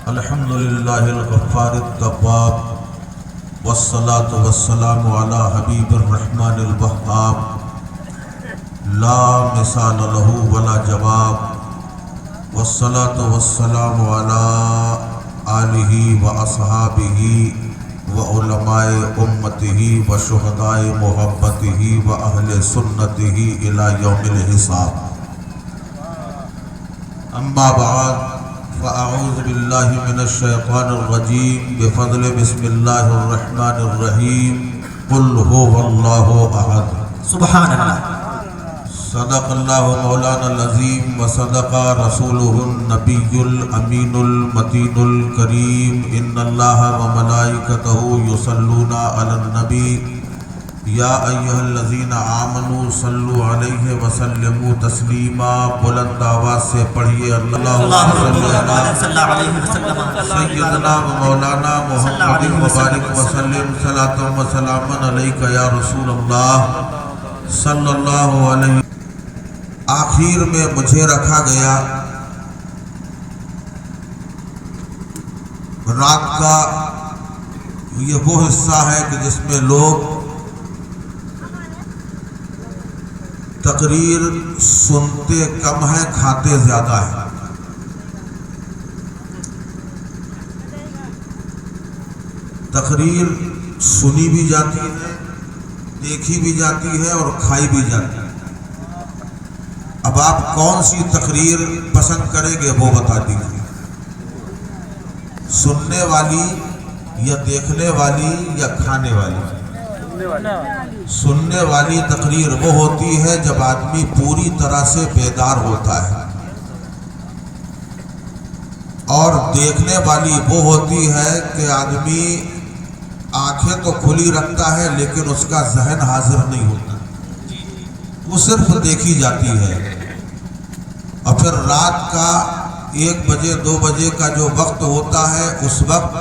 الحمدللہ الغفار التواب والصلاة والسلام علی حبیب الرحمن الوہاب لا مثال له ولا جواب والصلاة والسلام علی آلہ واصحابہ وعلماء امتہ وشہداء محبتہ واہل سنتہ الی یوم الحساب. اما بعد فاعوذ باللہ من الشیطان الرجیم بفضل بسم اللہ الرحمن الرحیم قل هو اللہ احد. سبحان اللہ. صدق اللہ مولانا العظیم وصدق رسولہ النبی الامین المتین الکریم. ان اللہ وملائکتہ یصلون علی النبی یا ایہا الذین آمنوا صلوا علیہ وسلموا تسلیما. بلند آواز سے پڑھیے اللہم صلی علی سیدنا و مولانا محمد مبارک وسلم صلاۃ و سلاما علیک یا رسول اللہ صلی اللہ علیہ. آخر میں مجھے رکھا گیا رات کا یہ وہ حصہ ہے کہ جس میں لوگ تقریر سنتے کم ہیں کھاتے زیادہ ہیں. تقریر سنی بھی جاتی ہے, دیکھی بھی جاتی ہے اور کھائی بھی جاتی ہے. اب آپ کون سی تقریر پسند کریں گے وہ بتا دیجیے. سننے والی یا دیکھنے والی یا کھانے والی؟ سننے والی تقریر وہ ہوتی ہے جب آدمی پوری طرح سے بیدار ہوتا ہے, اور دیکھنے والی وہ ہوتی ہے کہ آدمی آنکھیں تو کھلی رکھتا ہے لیکن اس کا ذہن حاضر نہیں ہوتا, وہ صرف دیکھی جاتی ہے. اور پھر رات کا 1 بجے 2 بجے کا جو وقت ہوتا ہے اس وقت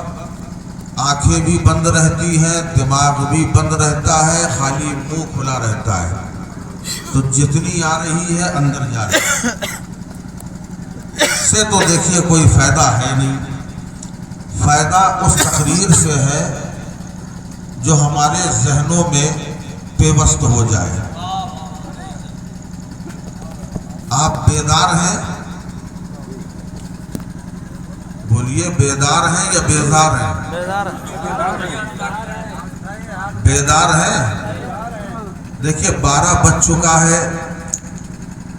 آنکھیں بھی بند رہتی ہیں, دماغ بھی بند رہتا ہے, خالی منہ کھلا رہتا ہے. تو جتنی آ رہی ہے اندر جا رہی ہے. اس سے تو دیکھیے کوئی فائدہ ہے نہیں. فائدہ اس تقریر سے ہے جو ہمارے ذہنوں میں پیوست ہو جائے. آپ بیدار ہیں؟ بولیے بیدار ہیں یا بیزار ہیں؟ بیدار ہیں. دیکھیے 12 بج چکا ہے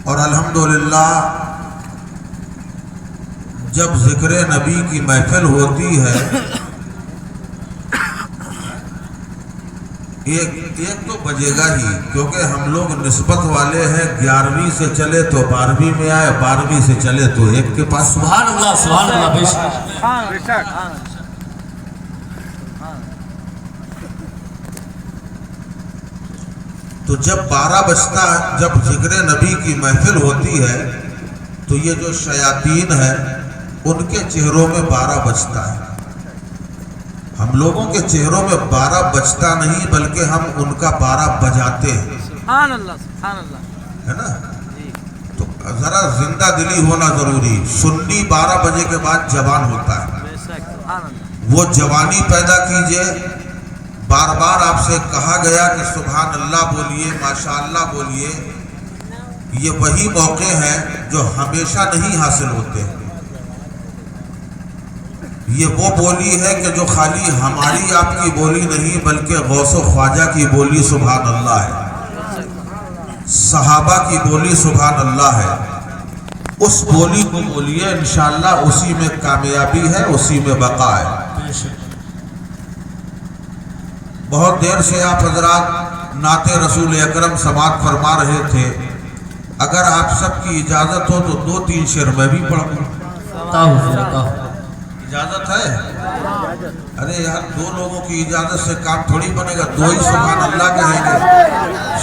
اور الحمدللہ جب ذکر نبی کی محفل ہوتی ہے ایک تو بجے گا ہی, کیونکہ ہم لوگ نسبت والے ہیں. 11ویں سے چلے تو 12ویں میں آئے, 12ویں سے چلے تو 1 کے پاس. سبحان اللہ سبحان اللہ. بے شک. تو جب 12 بجتا ہے, جب ذکر نبی کی محفل ہوتی ہے تو یہ جو شیاطین ہیں ان کے چہروں میں 12 بجتا ہے. ہم لوگوں کے چہروں میں 12 بجتا نہیں بلکہ ہم ان کا 12 بجاتے ہیں. سبحان اللہ سبحان اللہ, ہے نا. تو ذرا زندہ دلی ہونا ضروری. سنی 12 بجے کے بعد جوان ہوتا ہے. وہ جوانی پیدا کیجئے. بار بار آپ سے کہا گیا کہ سبحان اللہ بولیے, ماشاء اللہ بولیے. یہ وہی موقع ہیں جو ہمیشہ نہیں حاصل ہوتے. یہ وہ بولی ہے کہ جو خالی ہماری آپ کی بولی نہیں بلکہ غوث و خواجہ کی بولی سبحان اللہ ہے, صحابہ کی بولی سبحان اللہ ہے. اس بولی کو بولیے, انشاءاللہ اسی میں کامیابی ہے, اسی میں بقا ہے. بہت دیر سے آپ حضرات نعت رسول اکرم سماعت فرما رہے تھے. اگر آپ سب کی اجازت ہو تو 2-3 شعر میں بھی پڑھ دوں. اجازت ہے؟ ارے یار 2 لوگوں کی اجازت سے کام تھوڑی بنے گا. 2 ہی سبحان اللہ کہیں گے.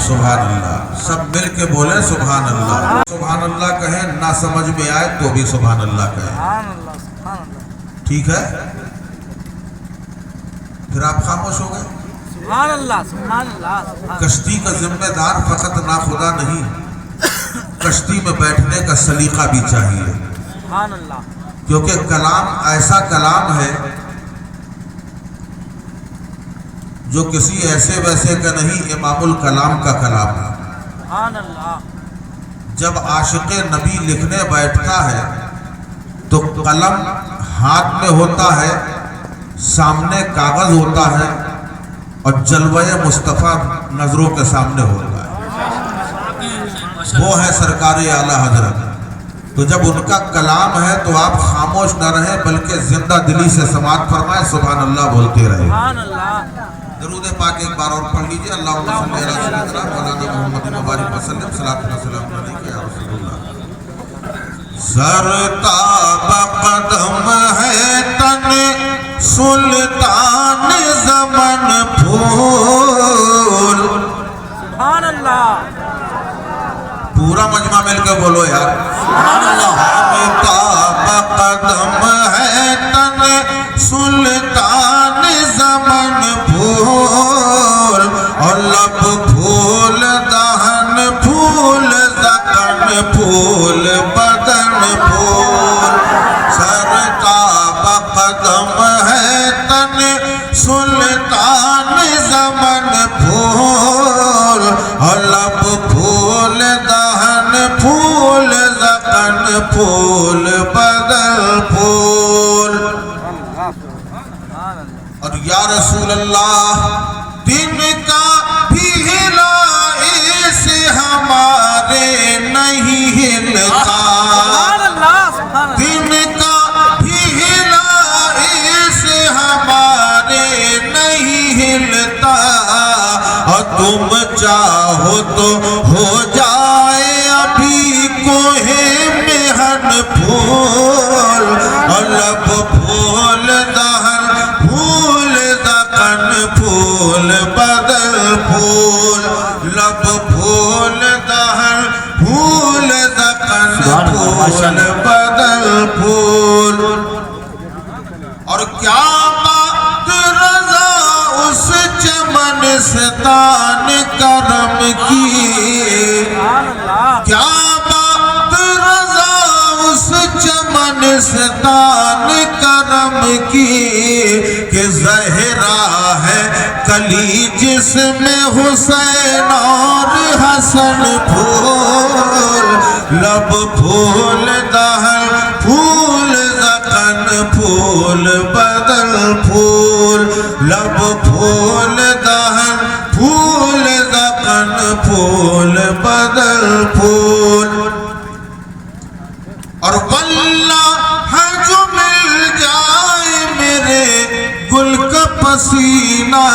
سبحان اللہ سب مل کے بولیں سبحان اللہ. سبحان اللہ کہیں, نہ سمجھ میں آئے تو بھی سبحان اللہ کہیں. ٹھیک ہے, پھر آپ خاموش ہو گئے. سبحان اللہ سبحان اللہ. کشتی کا ذمہ دار فقط ناخدا نہیں, کشتی میں بیٹھنے کا سلیقہ بھی چاہیے. سبحان اللہ کیونکہ کلام ایسا کلام ہے جو کسی ایسے ویسے کا نہیں، امام الکلام کا کلام ہے۔ سبحان اللہ جب عاشق نبی لکھنے بیٹھتا ہے تو قلم ہاتھ میں ہوتا ہے، سامنے کاغذ ہوتا ہے اور جلوہ مصطفیٰ نظروں کے سامنے ہوتا ہے، وہ ہے سرکار اعلیٰ حضرت۔ تو جب ان کا کلام ہے تو آپ خاموش نہ رہیں بلکہ زندہ دلی سے سماعت فرمائیں، سبحان اللہ بولتے رہیں۔ سبحان اللہ درود پاک ایک بار اور پڑھ لیجئے، اللہم صلی علی سیدنا مولانا محمد مبارک وسلم، صلاۃ و سلام علیک یا رسول اللہ۔ سرتاب قدم ہے تن سلطان زمن پھول، سبحان اللہ پورا مجمع مل کے بولو یار، سبحان اللہ سرتاب قدم ہے تن سلطان زمن پھول، اور لب پھول دہن پھول زکن پھول بدن پھول، سرتاب قدم ہے تن سلطان زمن پھول، اور لب پھول دہن پھول زکن پھول بدن پھول۔ اور یا رسول اللہ دن کا بھی ہلائی سے ہمارے نہیں ہلتا، سبحان اللہ سبحان اللہ دن کا بھی ہلائی سے ہمارے نہیں ہلتا، اور تم چاہو تو ہو جائے ابھی کوہ مہن پھول، اور لب پھول دہن پھول زکن پھول بدن پھول، لب پھول دہن پھول زکن پھول بدن پھول۔ اور کیا بات رضا اس چمن ستان کرم کی، سبحان اللہ کیا بات رضا اس چمن ستان کرم کی، کہ زہرا ہے کلی جس میں حسین اور حسن پھول، لب پھول دہن پھول زکن پھول بدن پھول، لب پھول دہن پھول زکن پھول بدن پھول۔ اور واللہ ہے جو مل جائے میرے گل کا پسینہ،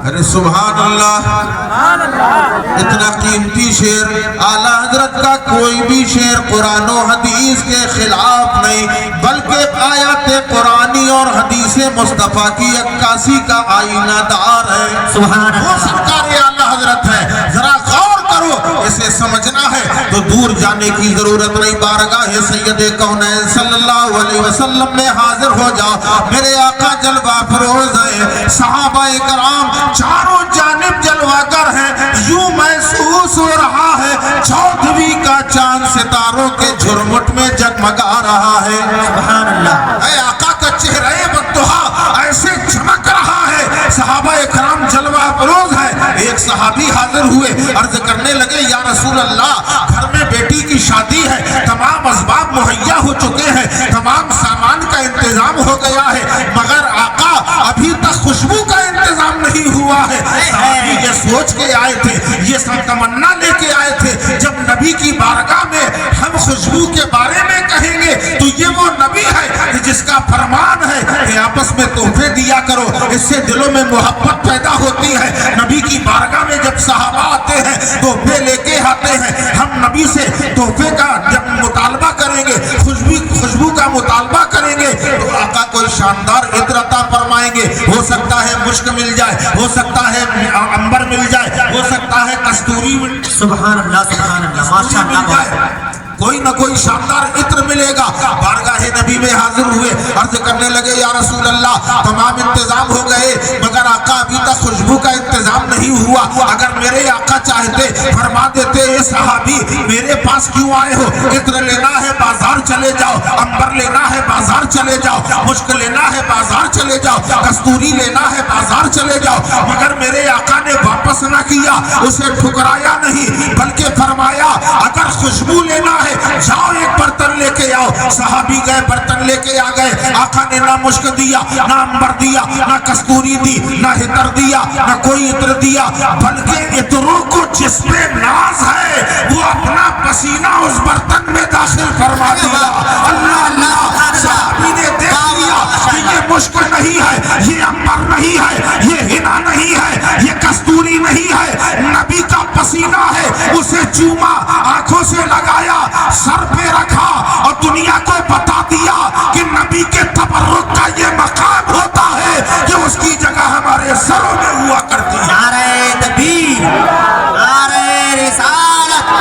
ارے سبحان اللہ، سبحان اللہ اتنا قیمتی شعر اعلیٰ حضرت کا کوئی بھی شعر قرآن و حدیث کے خلاف نہیں، بلکہ آیات قرآنی اور حدیث مصطفیٰ کی عکاسی کا آئینہ دار ہے، سبحان وہ سرکار اعلیٰ حضرت ہے۔ ذرا غور کرو، اسے سمجھنا ہے تو دور جانے کی ضرورت نہیں، بارگاہ سید کونین صلی اللہ علیہ وسلم میں حاضر ہو جاؤ، میرے آقا جلوہ فروز ہیں، صحابہ کرام چاروں جانب جلوہ گر ہیں، یوں محسوس ہو رہا ہے 14ویں کا چاند ستاروں کے جھرمٹ میں جگمگا رہا ہے۔ سبحان اللہ اے آقا کا چہرہ بددہا ایسے چمک رہا ہے، صحابہ کرام جلوہ فروز ہیں۔ ایک صحابی حاضر ہوئے، عرض کرنے لگے یا رسول اللہ گھر میں بیٹی کی شادی ہے، تمام اسباب مہیا ہو چکے ہیں، تمام سامان کا انتظام ہو گیا ہے، مگر آقا ابھی تک خوشبو کا انتظام نہیں ہوا ہے۔ صحابی یہ سوچ کے آئے تھے، یہ سب تمنا لے کے آئے تھے، جب نبی کی بارگاہ میں ہم خوشبو کے بارے میں کہیں گے تو یہ وہ نبی ہے جس کا فرمان ہے کہ آپس میں تحفے دیا کرو، اس سے دلوں میں محبت پیدا ہوتی ہے۔ نبی کی بارگاہ میں جب صحابہ آتے ہیں تحفے لے کے آتے ہیں، ہم نبی سے تحفے کا جب مطالبہ کریں گے، خوشبو کا مطالبہ کریں گے تو آقا کوئی شاندار عطر عطا فرمائیں گے، ہو سکتا ہے مشک مل جائے، ہو سکتا ہے عنبر مل جائے، ہو سکتا ہے کستوری سبحان اللہ سبحان اللہ ماشاء مل اللہ جائے، کوئی نہ کوئی شاندار عطر ملے گا. بارگاہ نبی میں حاضر ہوئے, عرض کرنے لگے یا رسول اللہ تمام انتظام ہو گئے مگر آقا ابھی تک خوشبو کا انتظام نہیں ہوا. اگر میرے آقا چاہتے فرما دیتے اے صحابی میرے پاس کیوں آئے ہو, عطر لینا ہے بازار چلے جاؤ, عنبر لینا ہے بازار چلے جاؤ, مشک لینا ہے بازار چلے جاؤ, کستوری لینا ہے بازار چلے جاؤ. مگر میرے آقا نے واپس نہ کیا, اسے ٹھکرایا نہیں بلکہ فرمایا اگر خوشبو لینا ہے جاؤ ایک برتن لے کے آؤ. صحابی گئے برتن لے کے آ گئے. آقا نے نہ مشک دیا, نہ عنبر دیا, نہ کستوری دی, نہ عطر دیا, نہ کوئی عطر دیا, بلکہ عطروں کو جس پہ ناز ہے وہ اپنا پسینہ اس برتن میں داخل فرما دیا. اللہ اللہ, صحابی نے دیکھ لیا کہ یہ مشک نہیں ہے, یہ عنبر نہیں ہے, یہ حنا نہیں ہے, یہ کستوری نہیں ہے, نبی کا پسینہ ہے. اسے چوما, آنکھوں سے لگایا, سر پہ رکھا اور دنیا کو بتا دیا کہ نبی کے تبرک کا یہ مقام ہوتا ہے کہ اس کی جگہ ہمارے سروں میں ہوا کرتی ہے. نعرہ تکبیر, نعرہ رسالت,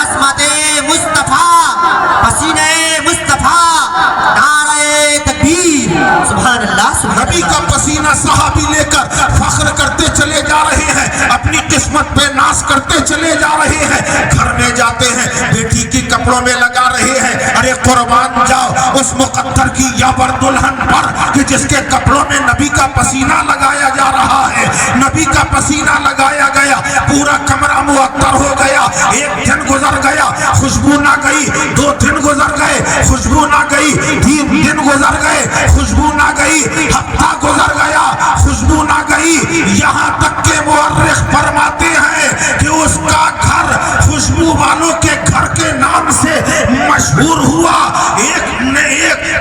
عظمت مصطفیٰ, پسینہ مصطفیٰ, نعرہ تکبیر. سبحان اللہ, سبحان نبی کا پسینہ صحابی لے کر فخر کرتے چلے جا رہے ہیں, اپنی قسمت پہ ناز کرتے چلے جا رہے ہیں. گھر میں جاتے ہیں بیٹی کی کپڑوں میں لگا رہے ہیں, ارے قربان جاؤ اس مقدر کی یابر دلہن پر کہ جس کے کپڑوں میں نبی کا پسینہ لگایا جا رہا ہے. نبی کا پسینہ لگایا گیا, پورا کمرہ معطر ہو گیا. ایک دن گزر گیا, خوشبو نہ گئی. 2 دن گزر گئے, خوشبو نہ گئی. 3 دن گزر گئے, خوشبو نہ گئی. ہفتہ گزر گیا, خوشبو نہ گئی. یہاں تک کہ مورخ فرماتے ہیں کہ اس کا گھر خوشبو والوں کے گھر کے نام سے مشہور ہوا. ایک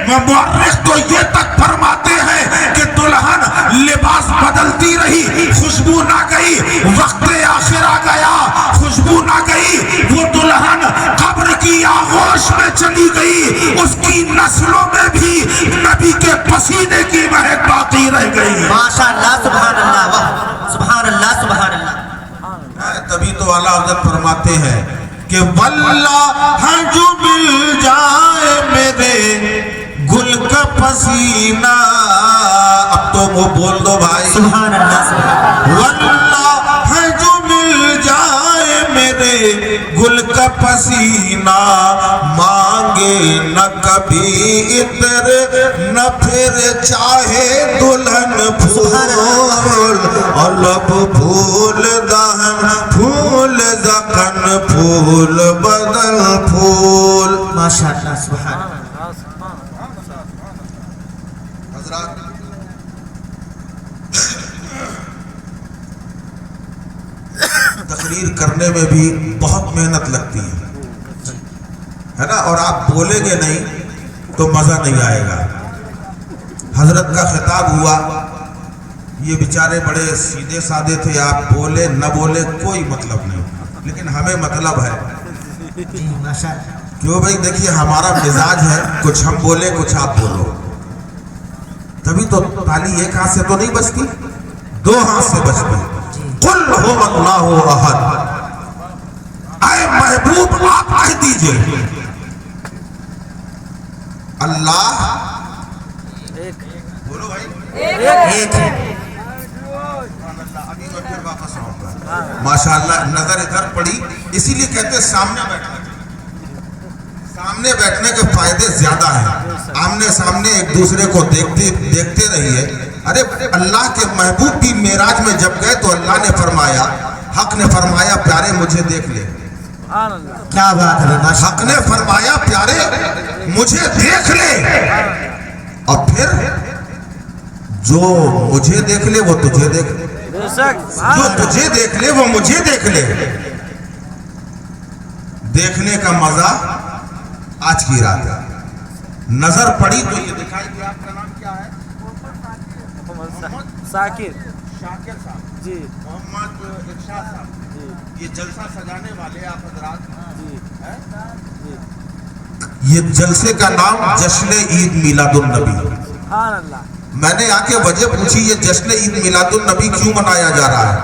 مورخ تو یہ تک فرماتے ہیں کہ دلہن لباس بدلتی رہی, خوشبو نہ گئی. وقت آخر آ گیا, خوشبو نہ گئی. وہ دلہن قبر کی آغوش میں چلی گئی, اس کی نسلوں میں بھی نبی کے پسینے کی مہک باقی رہ گئی. ماشاءاللہ, سبحان اللہ, واہ, سبحان اللہ, سبحان اللہ. تبھی تو اعلیٰ حضرت فرماتے ہیں کہ واللہ جو مل جائے میرے گل کا پسینہ. اب تو وہ بول دو بھائی, سبحان اللہ, سبحان اللہ. واللہ جو مل جائے میرے گل کا پسینہ, مانگے نہ کبھی عطر نہ پھر چاہے دلہن پھول, اور لب پھول دہن پھول, زخن پھول بدن پھول. ماشاءاللہ, سبحان اللہ. حضرات تقریر کرنے میں بھی بہت محنت لگتی ہے نا, اور آپ بولیں گے نہیں تو مزہ نہیں آئے گا. حضرت کا خطاب ہوا, یہ بیچارے بڑے سیدھے سادے تھے, آپ بولے نہ بولے کوئی مطلب نہیں, لیکن ہمیں مطلب ہے. جی, ماشاءاللہ. کیوں بھائی, دیکھیے ہمارا مزاج ہے کچھ ہم بولے کچھ آپ بولو, تبھی تو تالی ایک ہاتھ سے تو نہیں بجتی, 2 ہاتھ سے بجتی. قل هو اللہ احد, اے محبوب آپ کہہ دیجئے اللہ ایک بولو بھائی, ایک ہے. ابھی میں پھر واپس آؤں گا. ماشاءاللہ نظر ادھر پڑی, اسی لیے کہتے ہیں سامنے بیٹھنا. سامنے بیٹھنے کے فائدے زیادہ ہیں. آمنے سامنے ایک دوسرے کو دیکھتے رہیے. ارے اللہ کے محبوب بھی معراج میں جب گئے تو اللہ نے فرمایا, حق نے فرمایا پیارے مجھے دیکھ لے. سبحان اللہ. کیا بات ہے, ماشاءاللہ. حق نے فرمایا پیارے مجھے دیکھ لے, اور پھر جو مجھے دیکھ لے وہ تجھے دیکھ لے, بے شک, جو تجھے دیکھ لے وہ مجھے دیکھ لے. دیکھنے کا مزہ آج کی رات ہے. نظر پڑی تو یہ دکھائی کہ آپ کا نام کیا ہے؟ شاکر. شاکر صاحب جی, محمد ارشاد صاحب. جی, یہ جلسہ سجانے والے آپ حضرات جی, جی. یہ جلسے کا نام جشن عید میلاد النبی. سبحان اللہ. میں نے آ کے وجہ پوچھی یہ جشن عید میلاد النبی کیوں منایا جا رہا ہے.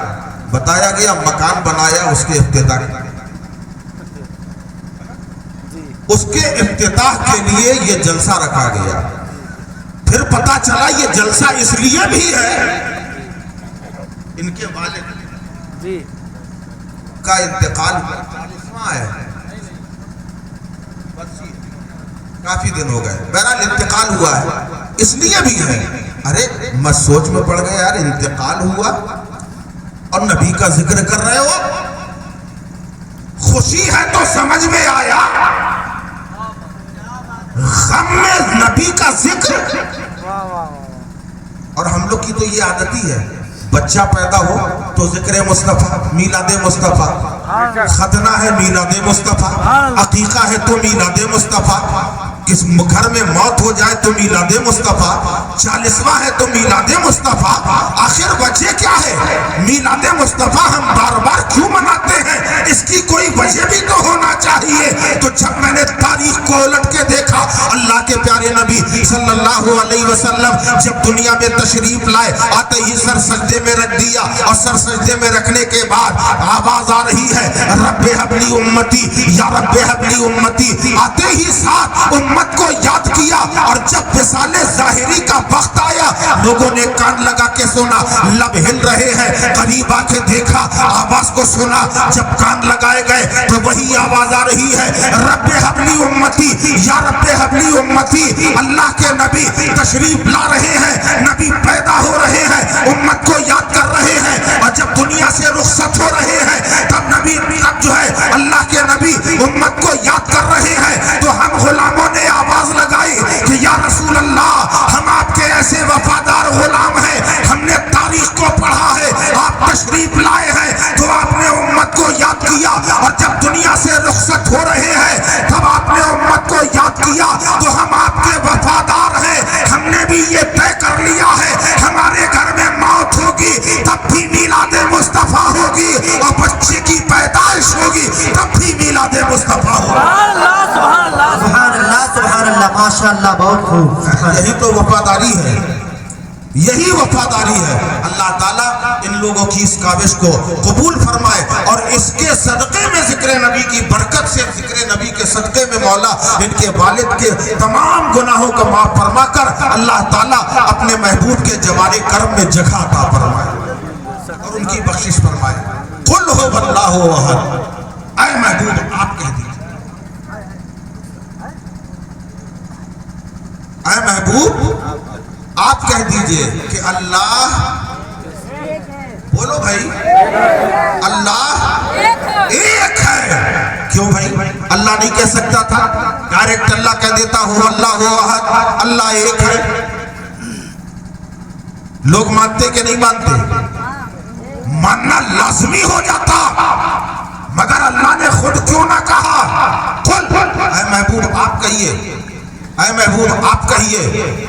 بتایا گیا مکان بنایا اس کے افتتاح. اس کے افتتاح کے لیے یہ جلسہ رکھا گیا. پھر پتا چلا یہ جلسہ اس لیے بھی ہے ان کے والد جی کا انتقال ہوا. 40واں ہے, کافی دن ہو گئے, بہرحال انتقال ہوا ہے, اس لیے بھی ہے. ارے میں سوچ میں پڑ گیا یار, انتقال ہوا اور نبی کا ذکر کر رہے ہو, خوشی ہے تو سمجھ میں آیا, غم میں نبی کا ذکر. واہ واہ واہ. اور ہم لوگ کی تو یہ عادت ہی ہے, بچہ پیدا ہو تو ذکر مصطفیٰ, میلاد مصطفیٰ, ختنہ ہے میلاد مصطفیٰ, عقیقہ ہے تو میلاد مصطفیٰ, کس گھر میں موت ہو جائے تو میلاد مصطفیٰ, 40واں ہے تو میلاد مصطفیٰ. آخر وجہ کیا ہے میلاد مصطفیٰ ہم بار بار کیوں مناتے ہیں؟ اس کی کوئی وجہ بھی تو ہونا چاہیے. تو جب میں نے تاریخ کو الٹ کے دیکھا, اللہ کے پیارے نبی صلی اللہ علیہ وسلم جب دنیا میں تشریف لائے, آتے ہی سر سجدے میں رکھ دیا, اور سر سجدے میں رکھنے کے بعد آواز آ رہی ہے رب حبلی امتی یا رب حبلی امتی. آتے ہی ساتھ امت کو یاد کیا, اور جب وصال ظاہری کا وقت آیا لوگوں نے کان لگا کے سنا, لب ہل رہے ہیں, قریب آ کے دیکھا, آواز کو سنا. جب کان لگائے گئے تو وہی آواز آ رہی ہے رب حبلی امتی یا رب حبلی امتی. اللہ کے نبی تشریف لا رہے ہیں, نبی پیدا ہو رہے ہیں, امت کو یاد کر رہے ہیں, اور جب دنیا سے رخصت ہو رہے ہیں تب نبی تب جو ہے اللہ کے نبی امت کو یاد کر رہے ہیں. تو ہم غلاموں نے آواز لگائی کہ یا رسول اللہ, ہم آپ کے ایسے وفادار غلام ہیں, ہم نے تاریخ کو پڑھا ہے, آپ تشریف لائے ہیں تو آپ نے امت کو یاد کیا, اور جب دنیا سے رخصت ہو رہے ہیں تب آپ نے امت کو یاد کیا. تو ہم آپ کے وفادار ہیں, ہم نے بھی یہ طے کر لیا ہے ہمارے گھر میں موت ہوگی تب بھی میلاد مصطفیٰ ہوگی, اور بچے کی پیدائش ہوگی تب بھی میلاد مصطفیٰ ہوگی. سبحان اللہ سبحان اللہ. سبحان اللہ سبحان اللہ, ماشاء اللہ, بہت خوب. یہی تو وفاداری ہے, یہی وفاداری ہے. اللہ تعالیٰ ان لوگوں کی اس کاوش کو قبول فرمائے, اور اس کے صدقے میں ذکر نبی کی برکت سے, ذکر نبی کے صدقے میں مولا ان کے والد کے تمام گناہوں کو معاف فرما کر اللہ تعالیٰ اپنے محبوب کے جوار کرم میں جگہ عطا فرمائے اور ان کی بخشش فرمائے. قل هو اللہ احد. اے محبوب آپ کہہ دیجیے, اے محبوب آپ کہہ دیجئے کہ اللہ, بولو بھائی, اللہ ایک ہے. کیوں بھائی اللہ نہیں کہہ سکتا تھا؟ ڈائریکٹ اللہ کہہ دیتا ہوں اللہ ہو احد, اللہ ایک ہے. لوگ مانتے کہ نہیں مانتے؟ ماننا لازمی ہو جاتا, مگر اللہ نے خود کیوں نہ کہا قل, اے محبوب آپ کہیے, اے محبوب آپ کہیے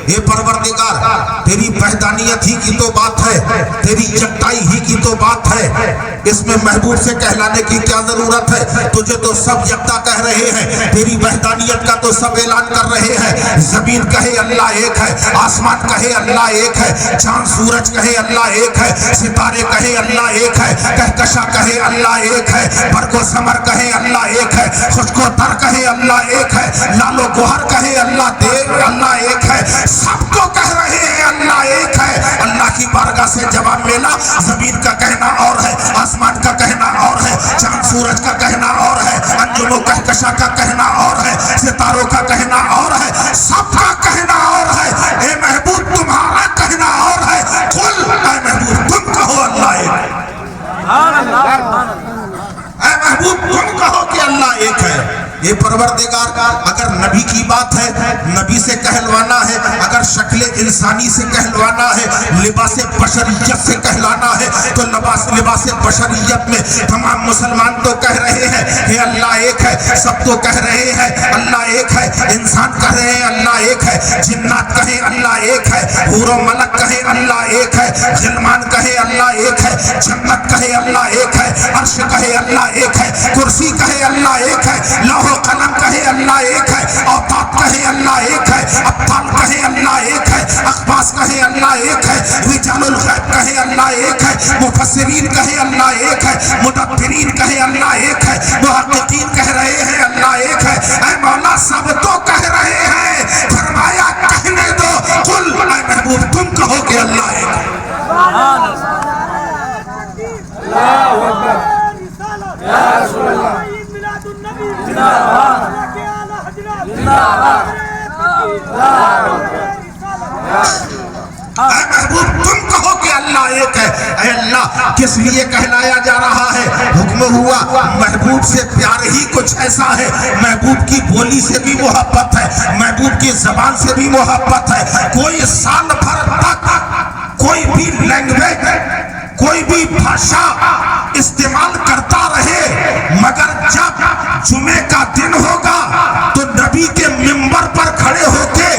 اے پروردگار تیری وحدانیت ہی کی تو بات ہے, تیری یکتائی ہی کی تو بات ہے, اس میں محبوب سے کہلانے کی کیا ضرورت ہے؟ تجھے تو سب یکتا کہہ رہے ہیں, تیری وحدانیت کا تو سب اعلان کر رہے ہیں. زمین کہے اللہ ایک ہے, آسمان کہے اللہ ایک ہے, چاند سورج کہے اللہ ایک ہے, ستارے کہے اللہ ایک ہے, کہکشاں کہے اللہ ایک ہے, برگ و ثمر کہے اللہ ایک ہے, خشک و تر کہے اللہ ایک ہے, لال و گوہر کہے اللہ ایک ہے, سب کو کہہ رہے ہیں اللہ ایک ہے. اللہ کی بارگاہ سے جواب ملا, زمین کا کہنا اور ہے, آسمان کا کہنا اور ہے, چاند سورج کا کہنا اور ہے, انجم و کہکشاں کا کہنا اور ہے, ستاروں کا کہنا اور ہے, سب کا کہنا اور ہے. اے محبوب تمہارا کہنا اور ہے, قل, اے محبوب تم کہو اللہ ایک ہے. سبحان اللہ سبحان اللہ. اے محبوب تم کہو کہ اللہ ایک ہے. یہ پروردگار اگر نبی کی بات ہے, نبی سے کہلوانا ہے, اگر شکل انسانی سے کہلوانا ہے, لباس بشریت سے کہلانا ہے, تو لباس بشریت میں تمام مسلمان تو کہہ رہے ہیں کہ اللہ ایک ہے, سب تو کہہ رہے ہیں اللہ ایک ہے, انسان کہہ رہے ہیں اللہ ایک ہے, جنات کہیں اللہ ایک ہے, حور و ملک کہیں اللہ ایک ہے, غلمان کہیں اللہ ایک ہے, جنت کہے اللہ ایک ہے, عرش کہے اللہ ایک ہے, کرسی کہے اللہ ایک ہے, لوح قلم کہے اللہ ایک ہے, اوتاد کہے اللہ ایک ہے, ابطال کہے اللہ ایک ہے, اقباس کہے اللہ ایک ہے, رجال الغیب کہے اللہ ایک ہے, مفسرین کہے اللہ ایک ہے, مدبرین کہے اللہ ایک ہے, محققین کہہ رہے ہیں اللہ ایک ہے. اے اے محبوب تم کہو کہ اللہ ایک ہے. اے اللہ کس لیے کہلایا جا رہا ہے؟ حکم ہوا محبوب سے پیار ہی کچھ ایسا ہے. محبوب کی بولی سے بھی محبت ہے, محبوب کی زبان سے بھی محبت ہے. کوئی سال بھر تک کوئی بھی لینگویج, کوئی بھی بھاشا استعمال کرتا رہے, مگر جب جمعے کا دن ہوگا تو نبی کے منبر پر کھڑے ہو کے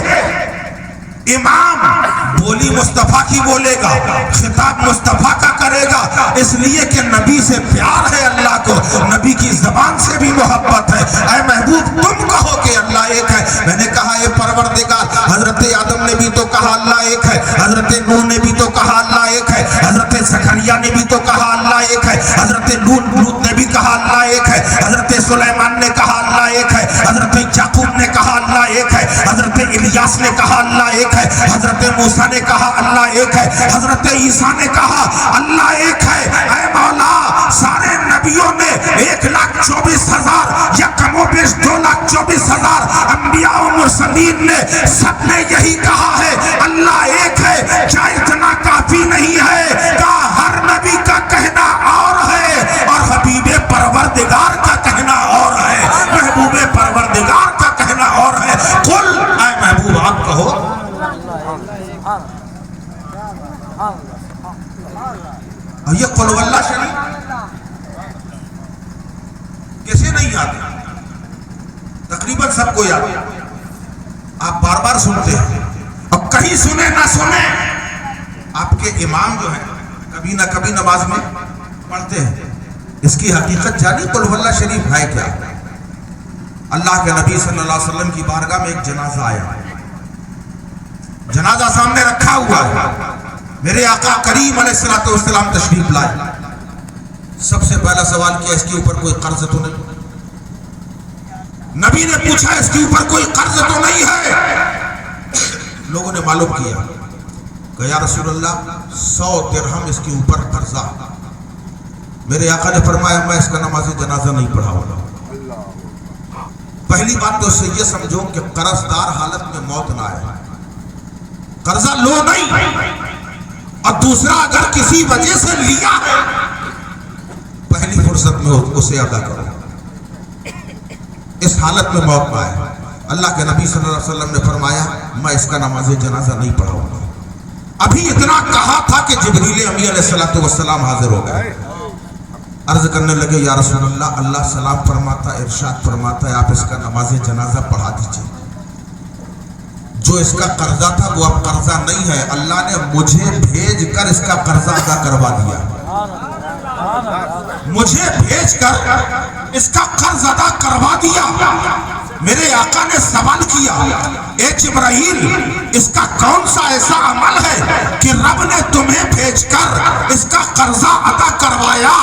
امام بولی مصطفیٰ کی بولے گا, خطاب مصطفیٰ کا کرے گا, اس لیے کہ نبی سے پیار ہے اللہ کو, نبی کی زبان سے بھی محبت ہے. اے محبوب تم کہو کہ اللہ ایک ہے. میں نے کہا اے پروردگار, حضرت آدم نے بھی تو کہا اللہ ایک ہے, حضرت نوح نے بھی تو کہا اللہ ایک ہے, حضرت زکریا نے بھی تو کہا اللہ ایک ہے, حضرت لوط نے بھی کہا اللہ ایک ہے, حضرت سلیمان نے کہا اللہ ایک ہے, حضرت یعقوب نے کہا اللہ ایک ہے, حضرت الیاس نے کہا اللہ ایک ہے, حضرت موسیٰ نے کہا اللہ ایک ہے, حضرت عیسیٰ نے کہا اللہ ایک ہے. اے مولا سارے نبیوں نے 1,24,000 یا کم و بیش 2,24,000 انبیاء و مرسلین نے سب نے یہی کہا ہے اللہ ایک ہے. کیا اتنا کافی نہیں ہے؟ کہا ہر نبی کا کہنا اور ہے اور حبیب پروردگار کا کہنا اور ہے, محبوب پروردگار کا کہنا اور ہے. قل, اے محبوب آپ کہو. اور یہ قل واللہ شریف کیسے نہیں یاد ہے؟ تقریباً سب کو یاد ہے. آپ بار بار سنتے ہیں, اور کہیں سنے نہ سنے آپ کے امام جو ہیں کبھی نہ کبھی نماز میں پڑھتے ہیں. اس کی حقیقت جانی قل واللہ شریف ہے کیا؟ اللہ کے نبی صلی اللہ علیہ وسلم کی بارگاہ میں ایک جنازہ آیا, جنازہ سامنے رکھا ہوا ہے. میرے آقا کریم علیہ السلام تشریف لائے. سب سے پہلا سوال کیا اس کے اوپر کوئی قرض تو نہیں؟ نبی نے پوچھا اس کے اوپر کوئی قرض تو نہیں ہے؟ لوگوں نے معلوم کیا کہ یا رسول اللہ 100 درہم اس کے اوپر قرضہ. میرے آقا نے فرمایا میں اس کا نماز جنازہ نہیں پڑھاؤں گا. پہلی بات تو اسے یہ سمجھو کہ قرض دار حالت میں موت نہ آئے, قرضہ لو نہیں, اور دوسرا اگر کسی وجہ سے لیا ہے پہلی فرصت میں اسے ادا کرو, اس حالت میں موت نہ آئے. اللہ کے نبی صلی اللہ علیہ وسلم نے فرمایا میں اس کا نماز جنازہ نہیں پڑھاؤں گا. ابھی اتنا کہا تھا کہ جبریل امی علیہ السلام حاضر ہو گئے. عرض کرنے لگے یا رسول اللہ, اللہ سلام فرماتا ہے, ارشاد فرماتا ہے آپ اس کا نماز جنازہ پڑھا دیجئے. جو اس کا قرضہ تھا وہ اب قرضہ نہیں ہے, اللہ نے مجھے بھیج کر اس کا قرضہ ادا کروا دیا. مجھے بھیج کر اس کا قرض ادا کروا دیا. میرے آقا نے سوال کیا اے جبرائیل اس کا کون سا ایسا عمل ہے کہ رب نے تمہیں بھیج کر اس کا قرضہ ادا کروایا؟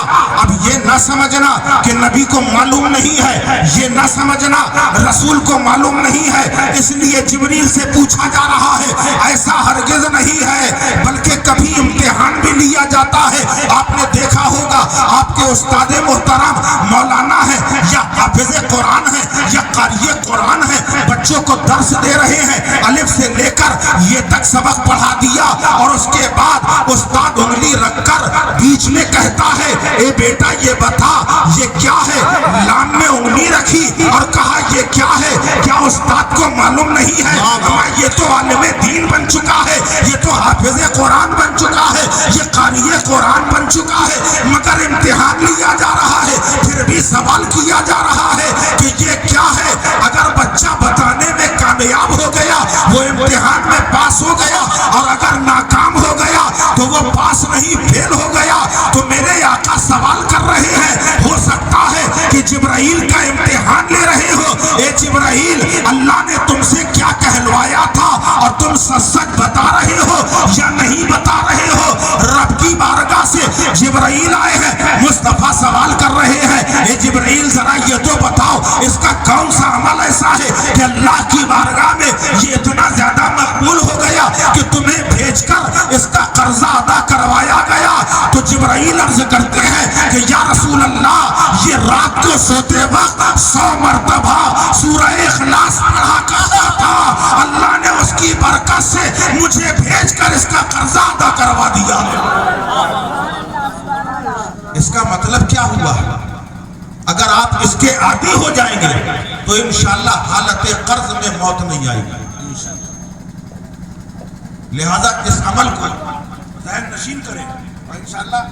اب یہ نہ سمجھنا کہ نبی کو معلوم نہیں ہے, یہ نہ سمجھنا رسول کو معلوم نہیں ہے, اس لیے جبریل سے پوچھا جا رہا ہے. ایسا ہرگز نہیں ہے, بلکہ کبھی امتحان بھی لیا جاتا ہے. آپ نے دیکھا ہوگا آپ کے استاد محترم مولانا ہے یا حافظ قرآن ہے یا قاری قرآن ہے, بچوں کو درس دے رہے ہیں, الف سے لے کر یہ تک سبق پڑھا دیا اور اس کے بعد استاد انگلی رکھ کر بیچ میں کہتا ہے اے بیٹا یہ بتا یہ کیا ہے, لام میں انگلی رکھی اور کہا یہ کیا ہے, کیا استاد کو معلوم نہیں ہے؟ یہ تو عالم دین بن چکا ہے, یہ تو حافظ قرآن بن چکا ہے, یہ قاری قرآن بن چکا ہے, مگر امتحان لیا جا رہا ہے, پھر بھی سوال کیا جا رہا ہے کہ یہ کیا ہے. اگر بچہ بتانے میں کامیاب ہو گیا وہ امتحان میں پاس ہو گیا, اور اگر ناکام ہو گیا تو وہ پاس نہیں فیل ہو گیا. تو میرے آقا سوال کر رہے ہیں, ہو سکتا ہے کہ جبرائیل کا امتحان لے رہے ہو. اے جبرائیل اللہ نے تم سے کیا کہلوایا تھا اور تم سچ بتا رہے ہو یا نہیں بتا رہے ہو؟ رب کی بارگاہ سے جبرائیل آئے ہیں, مصطفیٰ سوال کر رہے ہیں اے جبرائیل ذرا یہ تو بتاؤ اس کا کون سا عمل ایسا ہے کہ اللہ کی بارگاہ میں یہ اتنا زیادہ مقبول ہو گیا کہ تمہیں بھیج کر اس کا قرضہ ادا کروایا گیا؟ تو جبرائیل عرض کرتے ہیں کہ یا رسول اللہ یہ رات کو سوتے وقت 100 مرتبہ سورہ اخلاص پڑھا بیچ کر اس کا قرضہ ادا کروا دیا ہے۔ اس کا مطلب کیا ہوا؟ اگر آپ اس کے عادی ہو جائیں گے تو انشاءاللہ حالت قرض میں موت نہیں آئے گی۔ لہذا اس عمل کو ذہن نشین کریں اور انشاءاللہ